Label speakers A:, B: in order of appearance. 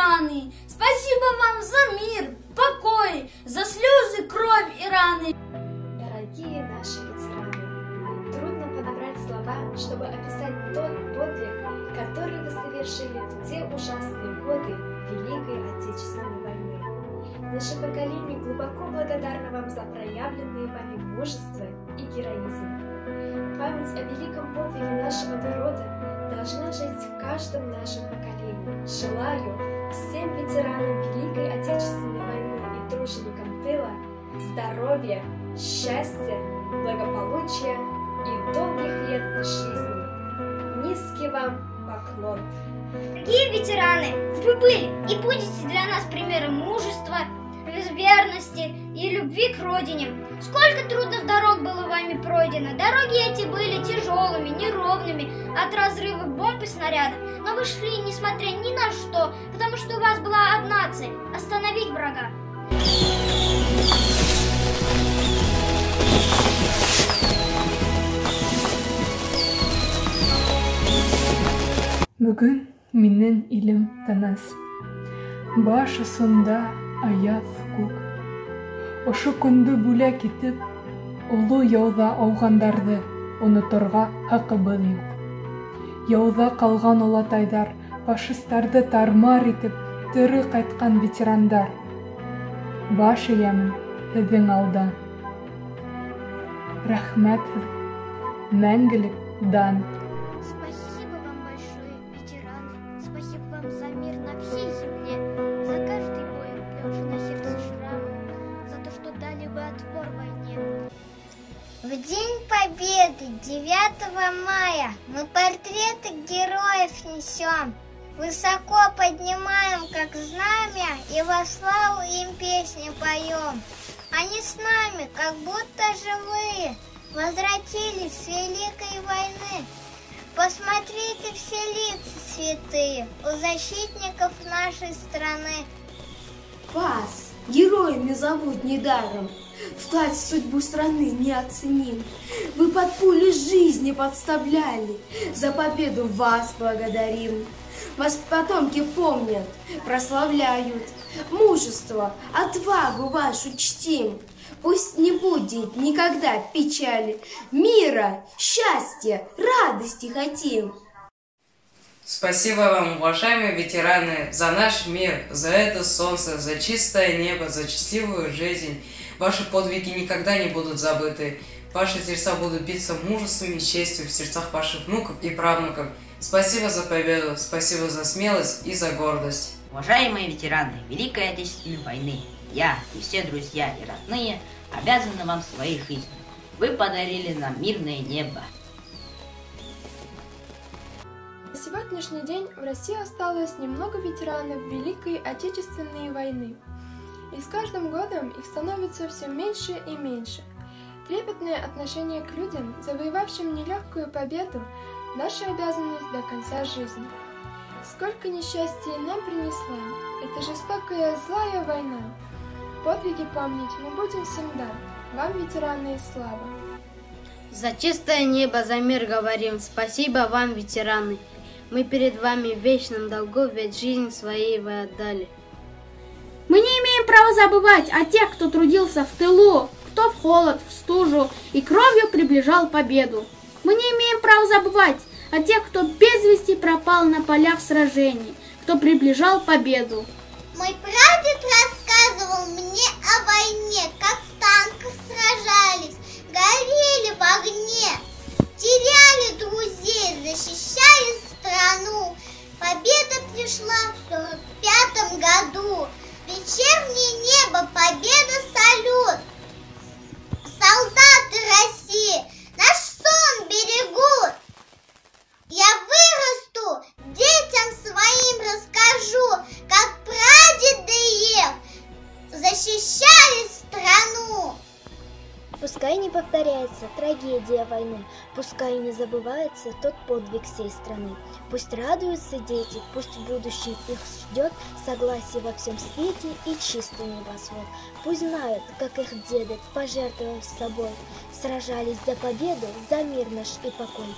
A: ветераны! Спасибо вам за мир, покой, за слезы, кровь и раны!
B: Дорогие наши ветераны, трудно подобрать слова, чтобы описать тот подвиг, который вы совершили в те ужасные годы Великой Отечественной войны. Наше поколение глубоко благодарно вам за проявленные вами мужество и героизм. Память о великом подвиге нашего народа должна жить в каждом нашем поколении. Желаю всем ветеранам Великой Отечественной войны и труженикам тыла здоровья, счастья, благополучия и долгих лет жизни. Низкий вам поклон!
C: Дорогие ветераны, вы были и будете для нас примером мужества, верности и любви к родине. Сколько трудных дорог было вами пройдено. Дороги эти были тяжелыми, неровными от разрывов бомб и снарядов. Но вы шли, несмотря ни на что, потому что у вас была одна цель – остановить врага.
D: Бүгін менің илем тыныс. Баш ұсында аяз күк. Ошы күнді бүләк итеп, олы яуда ауғандарды оныторға хақыбыз юк. Яуда қалған олатайдар, фашистарды тармар итеп, тірі қайтқан ветерандар. Баш иямын һеҙҙең алда. Рәхмәт һеҙ, мәңгелек дан.
C: Спасибо вам большое, ветераны. Спасибо вам за мир на всей земле, за каждый бой, легший на сердце шрам, за то, что дали вы отпор войне. В День Победы, 9 мая, мы портреты героев несем, высоко поднимаем, как знамя, и во славу им песни поем. Они с нами, как будто живые, возвратились с Великой войны. Посмотрите все лица святые у защитников нашей страны.
E: Вас героями зовут недаром, вклад в судьбу страны неоценим. Вы под пули жизни подставляли, за победу вас благодарим. Вас потомки помнят, прославляют, мужество, отвагу вашу чтим. Пусть не будет никогда печали, мира, счастья, радости хотим.
F: Спасибо вам, уважаемые ветераны, за наш мир, за это солнце, за чистое небо, за счастливую жизнь. Ваши подвиги никогда не будут забыты. Ваши сердца будут биться мужеством и честью в сердцах ваших внуков и правнуков. Спасибо за победу, спасибо за смелость и за гордость.
G: Уважаемые ветераны Великой Отечественной войны, я и все друзья и родные обязаны вам своей жизнью. Вы подарили нам мирное небо.
B: На сегодняшний день в России осталось немного ветеранов Великой Отечественной войны. И с каждым годом их становится все меньше и меньше. Трепетное отношение к людям, завоевавшим нелегкую победу, наша обязанность до конца жизни. Сколько несчастья нам принесла эта жестокая злая война. Подвиги помнить мы будем всегда. Вам, ветераны, и слава.
H: За чистое небо, за мир говорим. Спасибо вам, ветераны. Мы перед вами в вечном долгу, ведь жизнь своей вы отдали.
I: Мы не имеем права забывать о тех, кто трудился в тылу, кто в холод, в стужу и кровью приближал победу. Мы не имеем права забывать о тех, кто без вести пропал на полях сражений, кто приближал победу.
C: Мой прадед рассказывал мне о войне, как в танках сражались, горели в огне, теряли друзей, защищали страну. Победа пришла в 45-м году. Вечернее небо, победа, салют. Солдаты России наш сон берегут. Я вырасту, детям своим расскажу, как прадеды их защищали страну.
J: Пускай не повторяется трагедия войны, пускай не забывается тот подвиг всей страны. Пусть радуются дети, пусть в будущем их ждет согласие во всем свете и чистый небосвод. Пусть знают, как их деды, пожертвовав собой, сражались за победу, за мир наш и покой.